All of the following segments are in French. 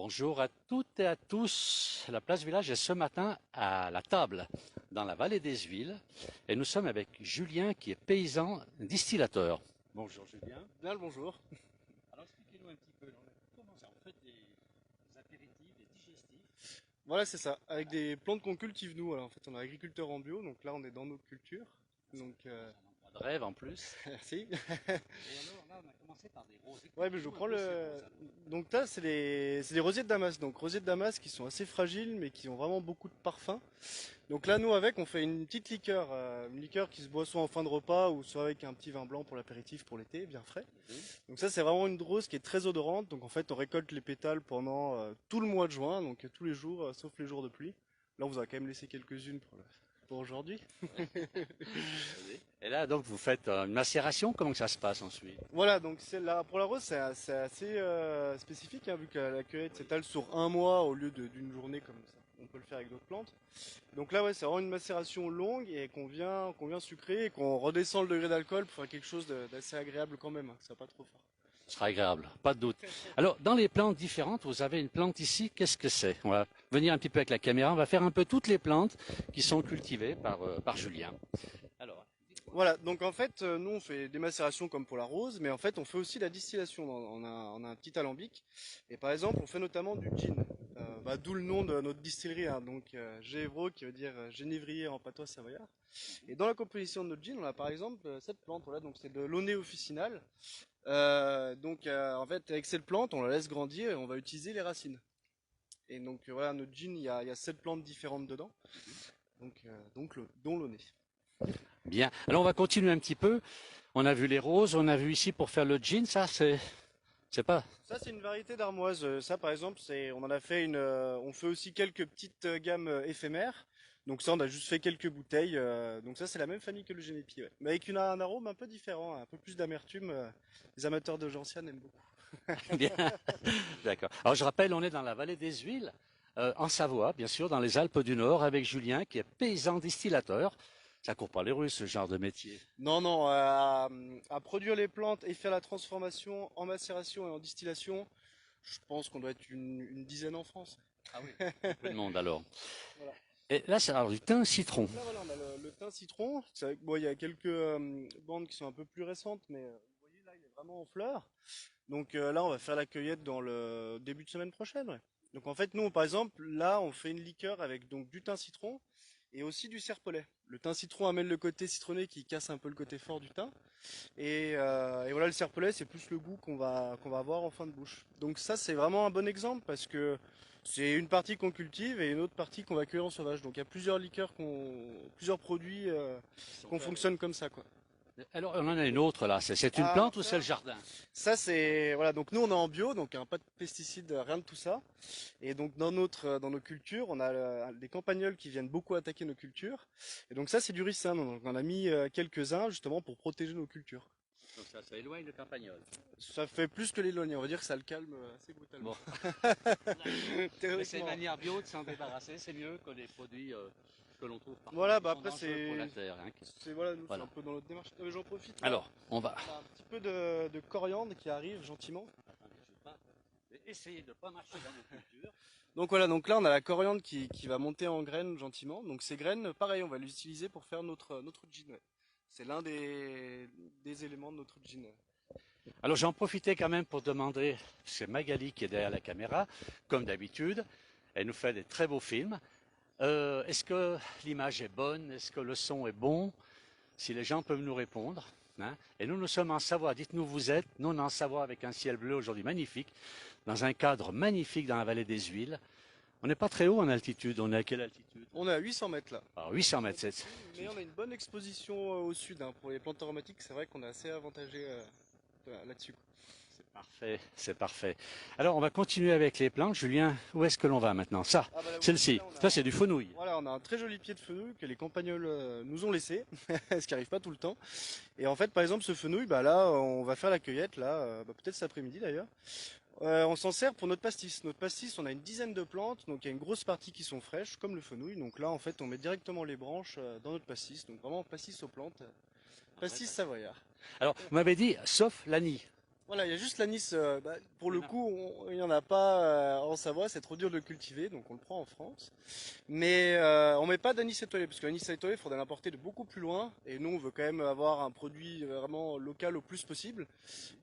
Bonjour à toutes et à tous. La place Village est ce matin à la table dans la vallée des Huiles et nous sommes avec Julien qui est paysan distillateur. Bonjour Julien. Bien le bonjour. Alors expliquez-nous un petit peu comment ça on fait des apéritifs, des digestifs. Voilà, c'est ça. Avec des plantes qu'on cultive nous. Alors, en fait, on est agriculteur en bio, donc là, on est dans nos cultures. Donc, C'est un endroit de rêve en plus. merci. Et alors là on a commencé par des roses. Ouais, mais je Expliquez-nous un prends peu ces le. roses. Donc là, c'est des rosiers de Damas. Donc, rosiers de Damas qui sont assez fragiles, mais qui ont vraiment beaucoup de parfum. Donc là, nous, avec, on fait une petite liqueur. Une liqueur qui se boit soit en fin de repas ou soit avec un petit vin blanc pour l'apéritif, pour l'été, bien frais. Mhm. Donc ça, c'est vraiment une rose qui est très odorante. Donc en fait, on récolte les pétales pendant tout le mois de juin, donc tous les jours, sauf les jours de pluie. Là, on vous a quand même laissé quelques-unes pour aujourd'hui. Et là donc vous faites une macération. Comment que ça se passe ensuite? Voilà, donc pour la rose, c'est assez spécifique, hein, vu que la cueillette s'étale sur un mois au lieu d'une journée comme ça. On peut le faire avec d'autres plantes. Donc là, ouais, c'est vraiment une macération longue et qu'on vient sucrer et qu'on redescend le degré d'alcool pour faire quelque chose d'assez agréable quand même, hein, que ça soit pas trop fort. Ce sera agréable, pas de doute. Alors, dans les plantes différentes, vous avez une plante ici, qu'est-ce que c'est? On va venir un petit peu avec la caméra, on va faire un peu toutes les plantes qui sont cultivées par Julien. Alors, Voilà, donc en fait, nous on fait des macérations comme pour la rose, mais en fait on fait aussi la distillation. On a un petit alambic, et par exemple on fait notamment du gin, d'où le nom de notre distillerie, hein, donc Gévreau qui veut dire génévrier en patois savoyard. Et dans la composition de notre gin, on a par exemple cette plante, voilà, donc c'est de l'Aunay officinal. En fait avec cette plante, on la laisse grandir et on va utiliser les racines. Et donc voilà, notre gin, il y a 7 plantes différentes dedans, dont l'Aunay. bien. Alors, on va continuer un petit peu. On a vu les roses, on a vu ici pour faire le gin, ça c'est pas. Ça, c'est une variété d'armoise. Ça, par exemple, on en a fait on fait aussi quelques petites gammes éphémères. Donc ça, on a juste fait quelques bouteilles. Donc ça, c'est la même famille que le Génépi, ouais. Mais avec un arôme un peu différent, un peu plus d'amertume. Les amateurs de gentiane aiment beaucoup. Bien, d'accord. Alors, je rappelle, on est dans la vallée des Huiles, en Savoie, bien sûr, dans les Alpes du Nord, avec Julien qui est paysan distillateur. Ça court pas les rues, ce genre de métier. Non, non, à produire les plantes et faire la transformation en macération et en distillation, je pense qu'on doit être une dizaine en France. Ah oui. Peu de monde alors. Voilà. Et là, c'est alors du thym citron. Donc là, voilà, on a le thym citron. C'est vrai que, bon, il y a quelques bandes qui sont un peu plus récentes, mais vous voyez là, il est vraiment en fleurs. Donc là, on va faire la cueillette dans le début de semaine prochaine. Ouais. Donc en fait, nous, par exemple, là, on fait une liqueur avec donc du thym citron et aussi du serpolet. Le thym citron amène le côté citronné qui casse un peu le côté fort du thym. Et voilà, le serpolet, c'est plus le goût qu'on va avoir en fin de bouche. Donc ça, c'est vraiment un bon exemple parce que c'est une partie qu'on cultive et une autre partie qu'on va cueillir en sauvage. Donc il y a plusieurs liqueurs, plusieurs produits qu'on fonctionne comme ça, quoi. Alors, on en a une autre là. C'est une Ah, plante ou c'est le jardin? ça c'est voilà. Donc nous on est en bio, donc hein, pas de pesticides, rien de tout ça. Et donc dans nos cultures, on a des campagnols qui viennent beaucoup attaquer nos cultures. Et donc ça c'est du ricin. Donc on a mis quelques-uns justement pour protéger nos cultures. Donc ça éloigne le campagnol. Ça fait plus que l'éloigner, on va dire que ça le calme assez brutalement. Bon, mais c'est une Théoriquement. manière bio de s'en débarrasser. C'est mieux que les produits que l'on trouve parfois Voilà, qui bah sont après dangereux pour la terre, hein. voilà, nous c'est Voilà. un peu dans notre démarche. J'en profite là. Alors, on va. On a un petit peu de coriandre qui arrive gentiment. Attendez, je vais essayer de ne pas marcher dans nos cultures. Donc voilà, donc là on a la coriandre qui va monter en graines gentiment. Donc ces graines, pareil, on va l'utiliser pour faire notre gin. Ouais. C'est l'un des éléments de notre gin. Alors, j'en profitais quand même pour demander, c'est Magali qui est derrière la caméra, comme d'habitude. Elle nous fait des très beaux films. Est-ce que l'image est bonne? Est-ce que le son est bon? Si les gens peuvent nous répondre, hein. Et nous, nous sommes en Savoie. Dites-nous où vous êtes. Nous, on est en Savoie avec un ciel bleu aujourd'hui magnifique, dans un cadre magnifique dans la vallée des Huiles. On n'est pas très haut en altitude. On est à quelle altitude? On est à 800 mètres là. Alors, 800 mètres. Mais on a une bonne exposition au sud, hein. Pour les plantes aromatiques, c'est vrai qu'on est assez avantagé là-dessus, quoi. C'est parfait, c'est parfait. Alors, on va continuer avec les plantes. Julien, où est-ce que l'on va maintenant? Ça, Ah bah là, vous voyez, celle-ci. là, on Ça, a, c'est du fenouil. voilà, on a un très joli pied de fenouil que les campagnols nous ont laissé, ce qui arrive pas tout le temps. Et en fait, par exemple, ce fenouil, bah là, on va faire la cueillette, là, peut-être cet après-midi d'ailleurs. On s'en sert pour notre pastis. Notre pastis, on a une dizaine de plantes, donc il y a une grosse partie qui sont fraîches, comme le fenouil. Donc là, en fait, on met directement les branches dans notre pastis. Donc vraiment pastis aux plantes, pastis savoyard. Alors, vous m'avez dit, sauf l'anis. Voilà, il y a juste l'anis. Pour Il y le en a. coup, il n'y en a pas en Savoie, c'est trop dur de le cultiver, donc on le prend en France. Mais on met pas d'anis étoilé, parce que l'anis étoilé, il faudrait l'importer de beaucoup plus loin. Et nous, on veut quand même avoir un produit vraiment local au plus possible.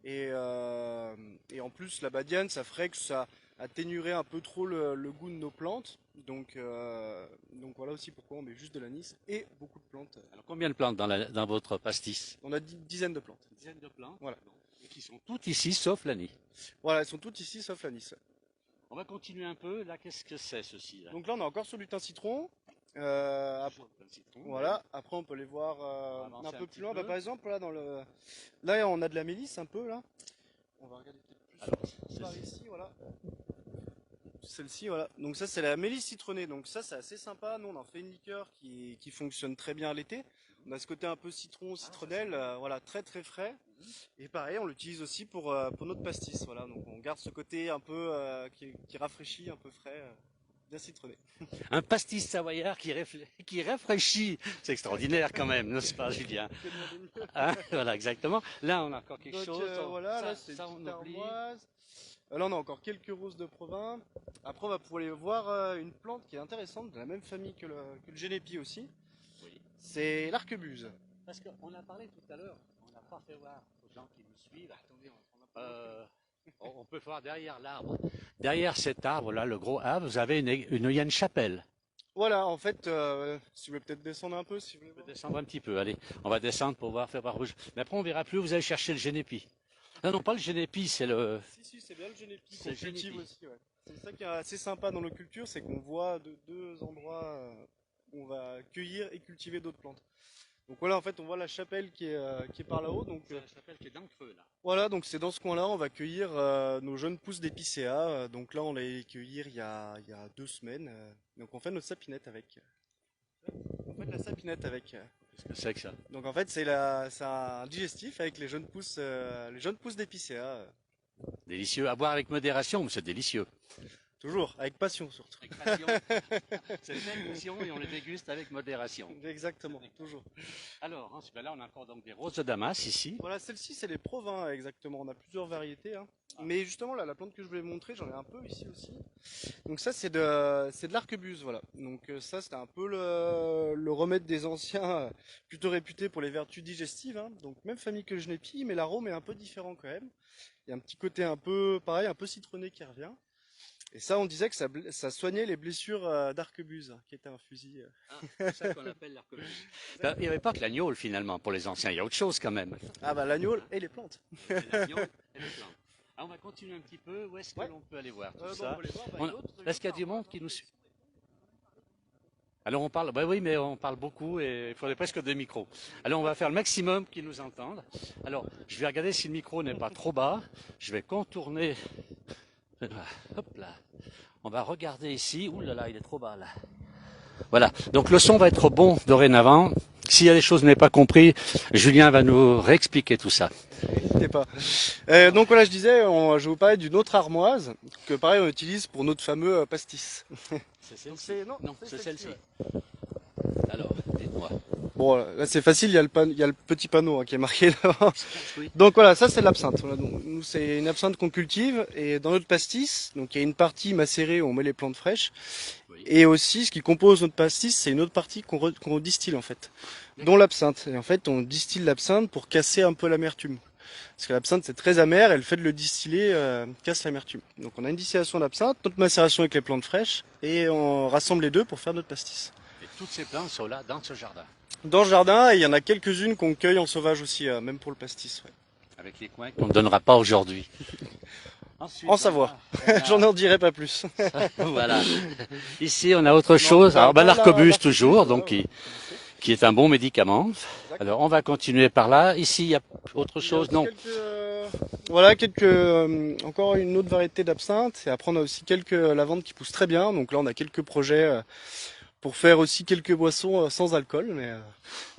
Et, euh, et en plus, la badiane, ça ferait que ça atténuerait un peu trop le goût de nos plantes. Donc voilà aussi pourquoi on met juste de l'anis et beaucoup de plantes. Alors, combien de plantes dans votre pastis? On a dizaines de plantes. Une dizaine de plantes. Voilà. Bon. Et qui sont toutes ici, sauf l'année. Voilà, elles sont toutes ici sauf l'anis. On va continuer un peu. Là, qu'est-ce que c'est ceci là? Donc là, on a encore sur du thym citron. Toujours plein de citron. Voilà. Après, on peut les voir On va avancer un un peu petit plus loin. peu. Par exemple, là, on a de la mélisse un peu là. On va regarder peut-être Alors, plus par celle-ci. ici, voilà. Celle-ci, voilà. Donc ça, c'est la mélisse citronnée. Donc ça, c'est assez sympa. Nous, on en fait une liqueur qui fonctionne très bien l'été. On a ce côté un peu citron, citronnelle, voilà, très très frais. Et pareil, on l'utilise aussi pour notre pastis. Voilà, donc on garde ce côté un peu qui rafraîchit, un peu frais, bien citronné. Un pastis savoyard qui rafraîchit. C'est extraordinaire quand même, n'est-ce pas, Julien? Que demander de mieux. Hein, voilà, exactement. Là, on a encore quelque Donc chose. voilà, Ça, là c'est une ça, on petite oublie. armoise. Là on a encore quelques roses de Provins. Après on va pouvoir aller voir une plante qui est intéressante, de la même famille que le génépi aussi. Oui. C'est l'arquebuse. Parce qu'on a parlé tout à l'heure, on n'a pas fait voir aux gens qui nous suivent. Attendez, euh, on peut voir derrière l'arbre. Derrière cet arbre-là, le gros arbre, vous avez il y a une chapelle. Voilà, en fait, si vous voulez peut-être descendre un peu, si vous voulez On peut voir. descendre un petit peu, allez. On va descendre pour voir, faire voir rouge. Mais après, on verra plus, vous allez chercher le génépi. Non, non, pas le génépi, c'est le. Si, c'est bien le génépi C'est qu'on le cultive génépi. aussi. Ouais. C'est ça qui est assez sympa dans nos cultures, c'est qu'on voit deux endroits où on va cueillir et cultiver d'autres plantes. Donc voilà, en fait, on voit la chapelle qui est par là-haut. Donc C'est la chapelle qui est dans le creux, là. voilà, donc c'est dans ce coin-là, on va cueillir nos jeunes pousses d'épicéa. Donc là, on l'a cueillir il y a 2 semaines. Donc on fait notre sapinette avec. On fait de la sapinette avec. Qu'est-ce que c'est que ça? Donc en fait, c'est un digestif avec les jeunes pousses d'épicéa. Délicieux. À boire avec modération, mais c'est délicieux. Toujours, avec passion surtout. Avec passion. C'est une passion et on les déguste avec modération. Exactement, toujours. Alors, ensuite, ben là, on a encore donc des roses de Damas ici. Voilà, celle-ci, c'est les Provins, exactement. On a plusieurs variétés, hein. Mais justement, là, la plante que je voulais montrer, j'en ai un peu ici aussi. Donc ça, c'est de l'arquebuse, voilà. Donc ça, c'était un peu le remède des anciens, plutôt réputé pour les vertus digestives, hein. Donc même famille que le genépi, mais l'arôme est un peu différent quand même. Il y a un petit côté un peu, pareil, un peu citronné qui revient. Et ça, on disait que ça soignait les blessures d'arquebuse, qui était un fusil. Ah, c'est ça qu'on appelle l'arquebuse. Ben, il n'y avait pas que l'agneau finalement pour les anciens, il y a autre chose quand même. Ah bah l'agneau et les plantes. L'agneau et les plantes. Alors, on va continuer un petit peu. Où est-ce que Ouais. l'on peut aller voir tout Bon, ça? on peut les voir. Bah, On- une autre Est-ce qu'il y a du monde qui nous suit? Alors on parle, ben oui, mais on parle beaucoup et il faudrait presque deux micros. Alors on va faire le maximum qu'ils nous entendent. Alors je vais regarder si le micro n'est pas trop bas. Je vais contourner. Hop là. On va regarder ici. Ouh là là, il est trop bas là. Voilà. Donc le son va être bon dorénavant. S'il y a des choses que vous n'avez pas compris, Julien va nous réexpliquer tout ça. N'hésitez pas. Donc voilà, je disais, je vais vous parler d'une autre armoise que pareil on utilise pour notre fameux pastis. C'est Donc celle-ci. non, Non, c'est c'est celle-ci, celle-ci. Alors, dites-moi. Bon, là c'est facile, il y a le petit panneau qui est marqué là. Oui. Donc voilà, ça c'est l'absinthe. Voilà, donc, nous c'est une absinthe qu'on cultive et dans notre pastis, donc il y a une partie macérée où on met les plantes fraîches Oui. et aussi ce qui compose notre pastis, c'est une autre partie qu'on distille en fait, dont l'absinthe. Et en fait, on distille l'absinthe pour casser un peu l'amertume. Parce que l'absinthe c'est très amer et le fait de le distiller casse l'amertume. Donc on a une distillation d'absinthe, notre macération avec les plantes fraîches et on rassemble les deux pour faire notre pastis. Et toutes ces plantes sont là dans ce jardin. Dans le jardin, il y en a quelques-unes qu'on cueille en sauvage aussi, même pour le pastis. Ouais. Avec les coins qu'on ne donnera pas aujourd'hui. Ensuite, En Savoie. J'en en dirai pas plus. Voilà. Ici, on a autre chose. Alors, ben, l'arquebuse toujours, donc qui est un bon médicament. Alors, on va continuer par là. Ici, il y a autre chose, non? Voilà, encore une autre variété d'absinthe. Et après, on a aussi quelques lavandes qui poussent très bien. Donc là, on a quelques projets pour faire aussi quelques boissons sans alcool, mais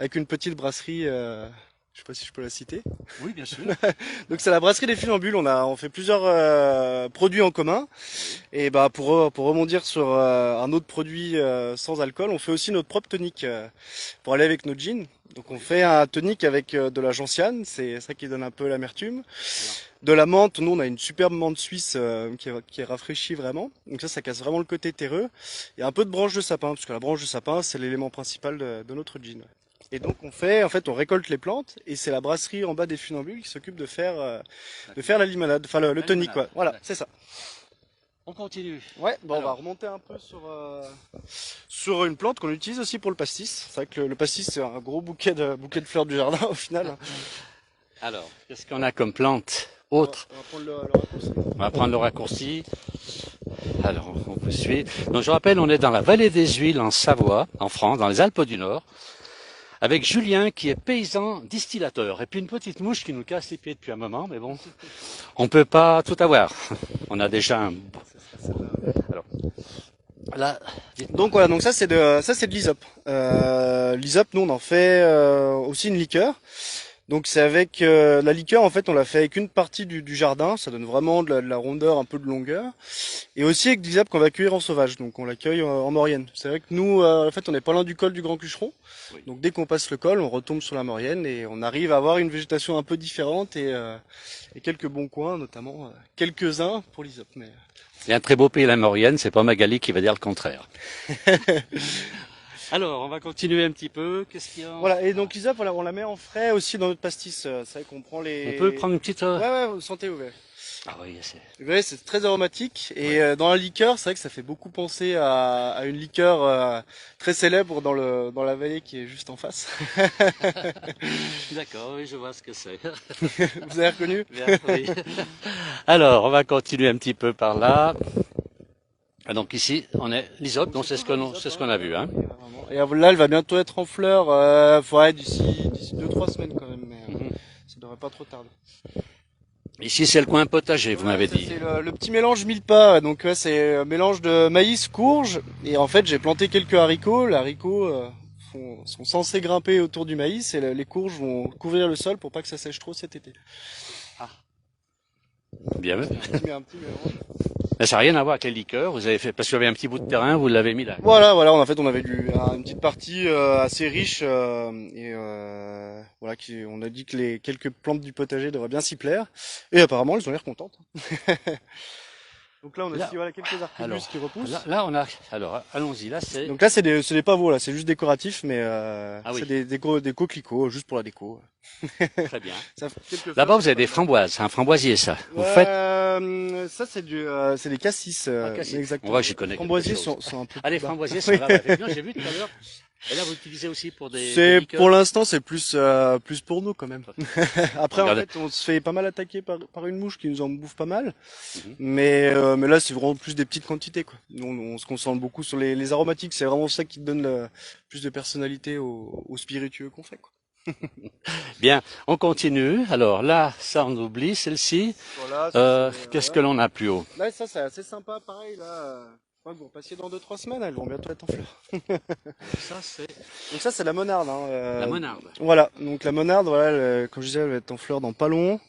avec une petite brasserie. Je sais pas si je peux la citer. Oui, bien sûr. Donc c'est la brasserie des Funambules. On fait plusieurs produits en commun. Et bah pour rebondir sur un autre produit sans alcool, on fait aussi notre propre tonique pour aller avec nos gins. Donc on fait un tonique avec de la gentiane, c'est ça qui donne un peu l'amertume. De la menthe, nous on a une superbe menthe suisse qui est rafraîchie vraiment. Donc ça casse vraiment le côté terreux. Et un peu de branche de sapin, parce que la branche de sapin c'est l'élément principal de notre gin. Ouais. Et donc on récolte les plantes et c'est la brasserie en bas des Funambules qui s'occupe de faire la limonade, enfin le tonic quoi. Voilà, c'est ça. On continue. Ouais, bon, on va Alors, remonter un peu sur une plante qu'on utilise aussi pour le pastis. C'est vrai que le pastis c'est un gros bouquet de fleurs du jardin au final. alors, qu'est-ce qu'on a comme plante autre? On va prendre le raccourci. On va prendre le raccourci. Alors, on peut suivre. Donc, je rappelle, on est dans la vallée des Huiles en Savoie, en France, dans les Alpes du Nord, avec Julien qui est paysan distillateur. Et puis une petite mouche qui nous casse les pieds depuis un moment, mais bon, on peut pas tout avoir. On a déjà un... Alors, là, Donc voilà, donc ça c'est de l'hysope. L'hysope, nous on en fait aussi une liqueur. Donc c'est avec la liqueur en fait on l'a fait avec une partie du jardin, ça donne vraiment de la rondeur, un peu de longueur. Et aussi avec de l'hysope qu'on va cueillir en sauvage, donc on l'accueille en Maurienne. C'est vrai que nous en fait on est pas loin du col du Grand Cucheron, oui. donc dès qu'on passe le col on retombe sur la Maurienne et on arrive à avoir une végétation un peu différente et quelques bons coins, notamment quelques-uns pour l'hysope. Mais... C'est un très beau pays la Maurienne, c'est pas Magali qui va dire le contraire. Alors, on va continuer un petit peu. Qu'est-ce qu'il y a? Voilà, et donc l'hysope, voilà, on la met en frais aussi dans notre pastis. C'est vrai qu'on prend les... On peut prendre une petite... Ouais, vous sentez, ouais. Ah oui, c'est... Vous voyez, c'est très aromatique. Et Ouais. dans la liqueur, c'est vrai que ça fait beaucoup penser à une liqueur très célèbre dans la vallée qui est juste en face. D'accord, oui, je vois ce que c'est. Vous avez reconnu? Bien, oui. Alors, on va continuer un petit peu par là. Ah, donc ici, on est l'hysope, donc c'est ce qu'on a vu. Hein. Et là, elle va bientôt être en fleurs. Ouais, d'ici 2-3 semaines quand même. Mais ça devrait pas trop tarder. Ici, c'est le coin potager, vous m'avez dit. C'est le petit mélange mille-pas. Donc c'est un mélange de maïs, courge. Et en fait, j'ai planté quelques haricots. Les haricots sont censés grimper autour du maïs et les courges vont couvrir le sol pour pas que ça sèche trop cet été. Ah. Bien. Un petit mélange. Mais ça n'a rien à voir avec les liqueurs. Vous avez fait parce qu'il y avait un petit bout de terrain, vous l'avez mis là. Voilà. En fait, on avait une petite partie assez riche voilà, on a dit que les quelques plantes du potager devraient bien s'y plaire. Et apparemment, elles ont l'air contentes. Donc là, on a aussi voilà, quelques arquebus qui repoussent. Là, on a. Alors, allons-y. Là, c'est. Donc là, c'est des pavots. Là, c'est juste décoratif, mais oui. c'est des coquelicots, juste pour la déco. Très bien. Là-bas, vous avez des framboises, c'est un framboisier, ça. Vous faites. Ça, c'est des cassis. Cassis. Exactement. Ouais, j'y connais. Les framboisiers sont un peu. Ah, les framboisiers, ça va. Effectivement, j'ai vu tout à l'heure. Et là, vous l'utilisez aussi pour des liqueurs. Pour l'instant, c'est plus pour nous quand même. Après, en fait, on se fait pas mal attaquer par une mouche qui nous en bouffe pas mal. Mais là, c'est vraiment plus des petites quantités, quoi. On se concentre beaucoup sur les aromatiques. C'est vraiment ça qui donne plus de personnalité aux spiritueux qu'on fait, quoi. Bien, on continue. Alors là, ça on oublie, celle-ci. Voilà, qu'est-ce que l'on a plus haut? Là, ça c'est assez sympa, pareil. Là, je crois que vous repassiez dans 2-3 semaines, elles vont bientôt être en fleurs. Donc ça c'est la monarde. La monarde. Voilà, donc la monarde, voilà, comme je disais, elle va être en fleurs dans pas long.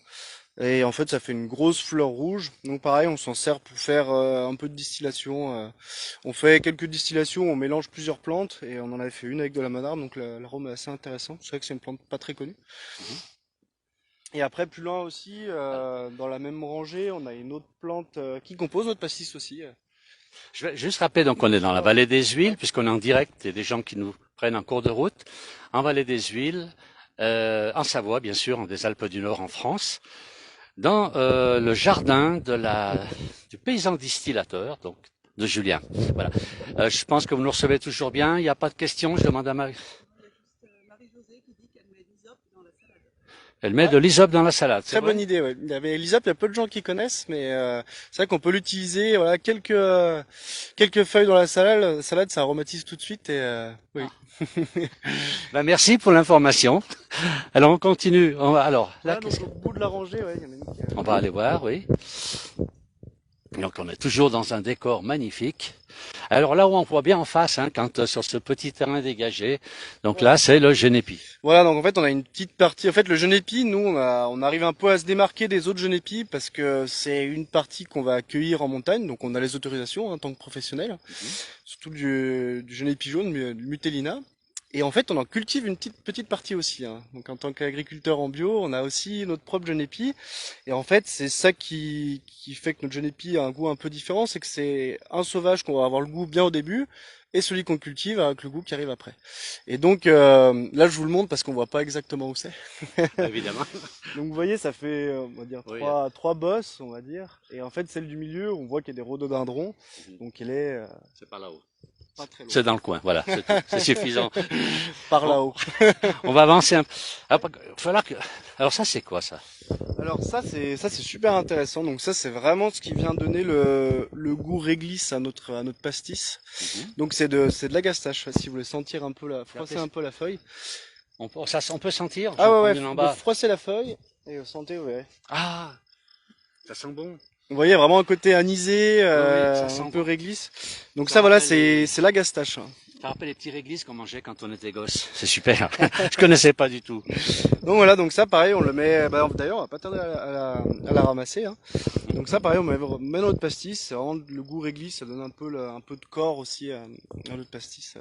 Et en fait, ça fait une grosse fleur rouge. Donc pareil, on s'en sert pour faire un peu de distillation. On fait quelques distillations, on mélange plusieurs plantes et on en avait fait une avec de la monarde, donc l'arôme est assez intéressant. C'est vrai que c'est une plante pas très connue. Et après, plus loin aussi, dans la même rangée, on a une autre plante qui compose notre pastis aussi. Je vais juste rappeler, donc on est dans la vallée des Huiles, puisqu'on est en direct, il y a des gens qui nous prennent en cours de route, en vallée des Huiles, en Savoie, bien sûr, des Alpes du Nord en France, dans le jardin du paysan distillateur, donc de Julien. Voilà. Je pense que vous nous recevez toujours bien. Il n'y a pas de questions. Je demande à Marie-Josée qui dit qu'elle met l'hysope dans la salade. Elle met de l'hysope dans la salade. Très bonne idée, ouais. L'hysope, il y a peu de gens qui connaissent, mais c'est vrai qu'on peut l'utiliser. Voilà, quelques feuilles dans la salade, ça aromatise tout de suite et oui. Ben merci pour l'information. Alors on continue. Alors là, donc au bout de la rangée, ouais, il y en a une on va aller voir, oui. Donc on est toujours dans un décor magnifique. Alors là où on voit bien en face, hein, quand sur ce petit terrain dégagé, donc là c'est le genépi. Voilà, donc en fait on a une petite partie. En fait le genépi, nous on arrive un peu à se démarquer des autres genépis parce que c'est une partie qu'on va accueillir en montagne, donc on a les autorisations en tant que professionnel, surtout du genépi jaune, du Mutellina. Et en fait, on en cultive une petite partie aussi, hein. Donc en tant qu'agriculteur en bio, on a aussi notre propre genépi. Et en fait, c'est ça qui fait que notre genépi a un goût un peu différent, c'est que c'est un sauvage qu'on va avoir le goût bien au début, et celui qu'on cultive avec le goût qui arrive après. Et donc là, je vous le montre parce qu'on voit pas exactement où c'est. Évidemment. Donc vous voyez, ça fait, on va dire, Oui, trois bosses, on va dire. Et en fait, celle du milieu, on voit qu'il y a des rhododendrons. Donc elle est c'est pas là-haut. pas très loin. C'est dans le coin, voilà, c'est tout. C'est suffisant. Par Bon, là-haut. on va avancer un peu. Alors ça, c'est quoi ça? Alors ça c'est super intéressant. Donc ça c'est vraiment ce qui vient donner le goût réglisse à notre pastis. Mhm. Donc c'est de l'agastache. Si vous voulez sentir un peu froisser un peu la feuille. On peut sentir? Ah J'en ouais prends ouais, une en vous bas. froissez la feuille et vous sentez, vous verrez. Ah, ça sent bon. Vous voyez vraiment un côté anisé, Oui, ça un sent peu bon. réglisse. Donc Ça ça voilà, rappelle les... c'est l'agastache. Ça rappelle les petits réglisses qu'on mangeait quand on était gosse. C'est super. Je connaissais pas du tout. Donc voilà, donc ça pareil, on le met. Bah, d'ailleurs, on va pas tarder à la ramasser, hein. Donc ça pareil, on met dans notre pastis. C'est vraiment le goût réglisse, ça donne un peu de corps aussi à notre pastis.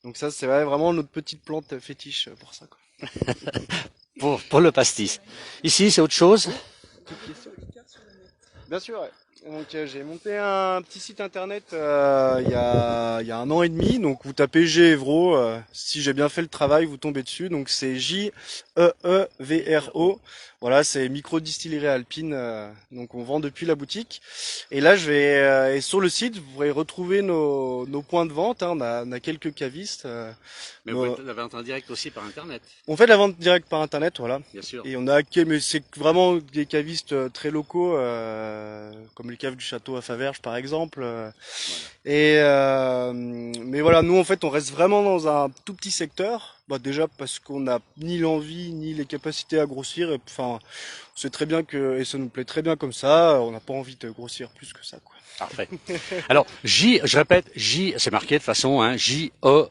Donc ça, c'est vraiment notre petite plante fétiche pour ça, quoi. Pour le pastis. Ici, c'est autre chose. Bien sûr, ouais. Donc j'ai monté un petit site internet il y a un an et demi. Donc vous tapez Gévreau, si j'ai bien fait le travail, vous tombez dessus. Donc c'est Jeevro. Voilà, c'est micro-distillerie alpine. Donc on vend depuis la boutique. Et là je vais et sur le site vous pourrez retrouver nos points de vente, hein. On a quelques cavistes. Mais vous faites la vente en direct aussi par Internet, On fait de la vente directe par internet, voilà. bien sûr. Et on a mais c'est vraiment des cavistes très locaux, comme les caves du château à Faverges par exemple. Voilà. Et mais voilà, nous en fait on reste vraiment dans un tout petit secteur. Bah déjà parce qu'on n'a ni l'envie ni les capacités à grossir. Et, enfin, c'est très bien et ça nous plaît très bien comme ça. On n'a pas envie de grossir plus que ça, quoi. Parfait. Alors, je répète, c'est marqué de façon, hein, Jeevro,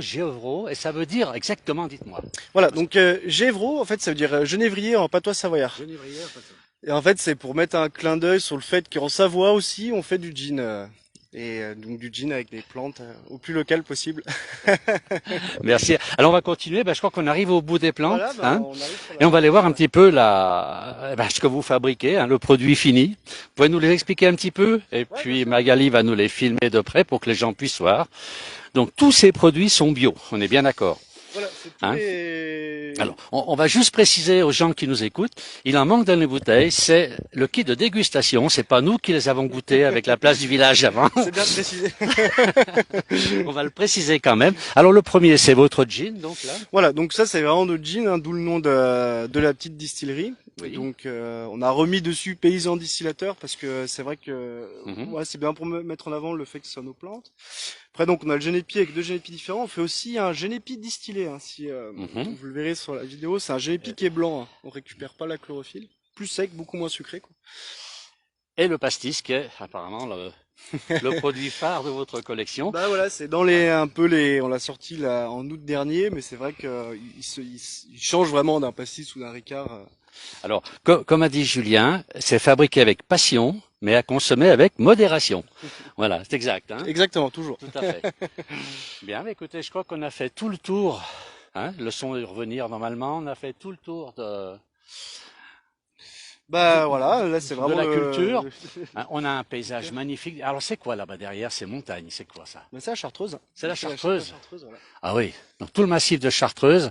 Gévreau, et ça veut dire exactement, dites-moi. Voilà, donc Gévreau en fait ça veut dire genévrier en patois savoyard. Genévrière, Et en fait, c'est pour mettre un clin d'œil sur le fait qu'en Savoie aussi, on fait du gin. Donc du gin avec des plantes au plus local possible. merci. Alors, on va continuer. Je crois qu'on arrive au bout des plantes, Voilà, hein, on arrive sur et on va aller voir un la- petit peu ce que vous fabriquez, hein, le produit fini. Vous pouvez nous les expliquer un petit peu, et Ouais, puis Magali va nous les filmer de près pour que les gens puissent voir. Donc, tous ces produits sont bio. On est bien d'accord. Voilà, c'est tous Hein. les... Alors, on va juste préciser aux gens qui nous écoutent, il en manque dans les bouteilles, c'est le kit de dégustation, c'est pas nous qui les avons goûtés avec la place du village avant. C'est bien précisé. On va le préciser quand même. Alors le premier, c'est votre gin, donc là. Voilà, donc ça c'est vraiment notre gin, hein, d'où le nom de la petite distillerie. Oui. Donc on a remis dessus paysan distillateur parce que c'est vrai que Mhm. ouais, c'est bien pour mettre en avant le fait que ce soit nos plantes. Après donc on a le génépi avec deux génépis différents. On fait aussi un génépi distillé, hein, si Mhm. vous le verrez sur la vidéo. C'est un génépi qui est blanc, hein. On récupère pas la chlorophylle. Plus sec, beaucoup moins sucré, quoi. Et le pastis, qui est apparemment le produit phare de votre collection. Bah voilà, c'est dans on l'a sorti là en août dernier, mais c'est vrai que il change vraiment d'un pastis ou d'un ricard. Alors, comme a dit Julien, c'est fabriqué avec passion, mais à consommer avec modération. Voilà, c'est exact, hein. Exactement, toujours. Tout à fait. Bien, mais écoutez, je crois qu'on a fait tout le tour. Hein, le son est revenir normalement. On a fait tout le tour Bah voilà, là c'est de vraiment la culture. Hein, on a un paysage magnifique. Alors c'est quoi là-bas derrière ces montagnes? C'est quoi ça? Mais c'est la Chartreuse. C'est la Chartreuse. Voilà. Ah oui. Donc tout le massif de Chartreuse.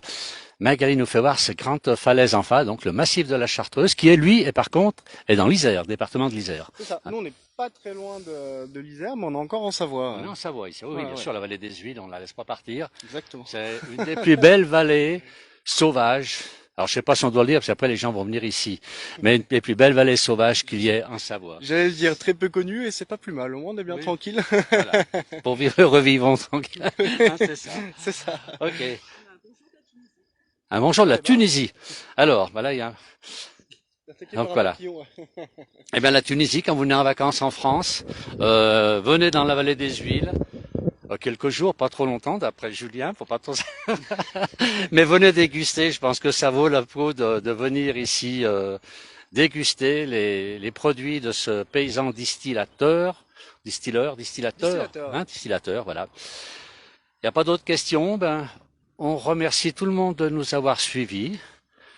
Magali nous fait voir ces grandes falaises en face. Donc le massif de la Chartreuse, qui est lui, et par contre, est dans l'Isère, département de l'Isère. C'est ça. Nous on n'est pas très loin de l'Isère, mais on est encore en Savoie. On est en Savoie ici. Oui, Ouais, bien ouais. sûr, la vallée des Huiles, on ne la laisse pas partir. Exactement. C'est une des plus belles vallées sauvages. Alors, je sais pas si on doit le dire, parce qu'après les gens vont venir ici. Mais une des plus belles vallées sauvages qu'il y ait en Savoie. J'allais le dire très peu connu et c'est pas plus mal. Au moins on est bien Oui. tranquille. Voilà. Pour vivre, revivons tranquille. Hein, c'est ça. C'est ça. Ok. On a un bonjour de la Un bonjour de la Tunisie. Tunisie. Alors, voilà, il y a. Attaqué Donc par un voilà. papillon, ouais. Eh bien, la Tunisie, quand vous venez en vacances en France, venez dans la vallée des Huiles. Quelques jours, pas trop longtemps, d'après Julien, faut pas trop. Mais venez déguster. Je pense que ça vaut la peau de venir ici déguster les produits de ce paysan distillateur, Distillateur. hein, distillateur, voilà. Il n'y a pas d'autres questions. Ben, on remercie tout le monde de nous avoir suivis.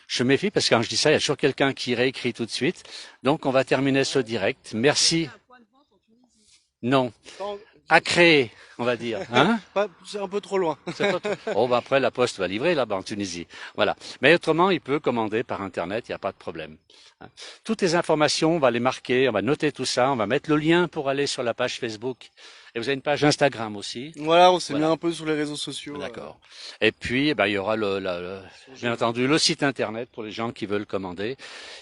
Je me méfie parce que quand je dis ça, il y a toujours quelqu'un qui réécrit tout de suite. Donc, on va terminer ce direct. Merci. Un point de vente en Tunisie. Non, Non, à créer, on va dire. Hein? c'est un peu trop loin. C'est pas trop- Oh, ben après, la poste va livrer là-bas en Tunisie. Voilà. Mais autrement, il peut commander par Internet, il n'y a pas de problème. Hein. Toutes les informations, on va les marquer, on va noter tout ça, on va mettre le lien pour aller sur la page Facebook. Et vous avez une page Instagram aussi. Voilà, on s'est Voilà. mis un peu sur les réseaux sociaux. D'accord. Et puis, eh ben, il y aura bien entendu le site Internet pour les gens qui veulent commander.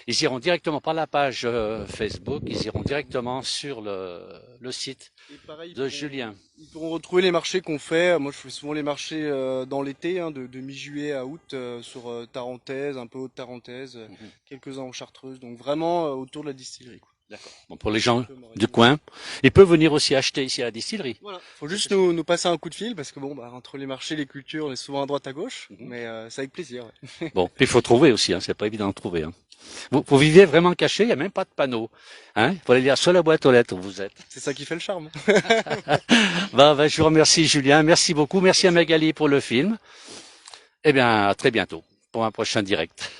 Ils iront directement par la page Facebook, ils iront directement sur le site Et pareil, de Julien. ils pourront retrouver les marchés qu'on fait. Moi, je fais souvent les marchés dans l'été, hein, de mi-juillet à août, sur Tarentaise, un peu haute Tarentaise, quelques-uns en Chartreuse. Donc vraiment autour de la distillerie, quoi. D'accord. Bon, pour les gens Un peu maritime. du coin, ils peuvent venir aussi acheter ici à la distillerie. Voilà. Faut juste nous passer un coup de fil parce que bon, bah, entre les marchés, les cultures, on est souvent à droite à gauche, mais c'est avec plaisir. Ouais. Bon, puis il faut trouver aussi, hein, c'est pas évident de trouver. Hein. Vous vivez vraiment caché, il n'y a même pas de panneau. Hein, il faut aller lire sur la boîte aux lettres où vous êtes. C'est ça qui fait le charme. Ben, je vous remercie Julien, merci beaucoup, merci à Magali pour le film. Eh bien, à très bientôt pour un prochain direct.